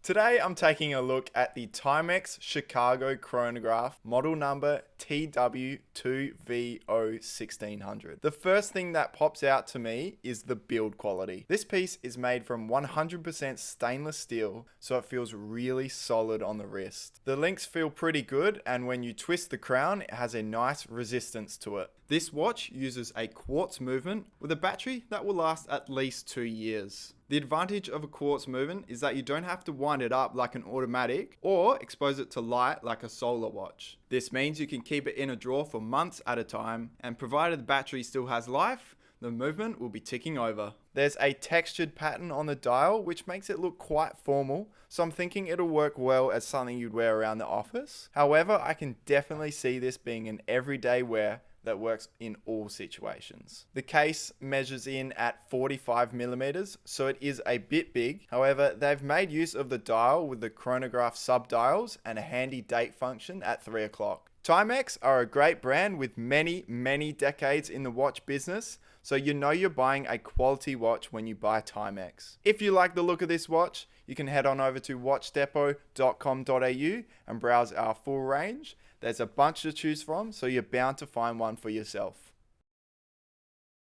Today I'm taking a look at the Timex Chicago Chronograph, model number TW2V01600. The first thing that pops out to me is the build quality. This piece is made from 100% stainless steel, so it feels really solid on the wrist. The links feel pretty good, and when you twist the crown, it has a nice resistance to it. This watch uses a quartz movement with a battery that will last at least 2 years. The advantage of a quartz movement is that you don't have to wind it up like an automatic or expose it to light like a solar watch. This means you can keep it in a drawer for months at a time, and provided the battery still has life, the movement will be ticking over. There's a textured pattern on the dial which makes it look quite formal, so I'm thinking it'll work well as something you'd wear around the office. However, I can definitely see this being an everyday wear that works in all situations. The case measures in at 45mm, so it is a bit big. However, they've made use of the dial with the chronograph sub-dials and a handy date function at 3 o'clock. Timex are a great brand with many decades in the watch business, so you know you're buying a quality watch when you buy Timex. If you like the look of this watch, you can head on over to watchdepot.com.au and browse our full range. There's a bunch to choose from, so you're bound to find one for yourself.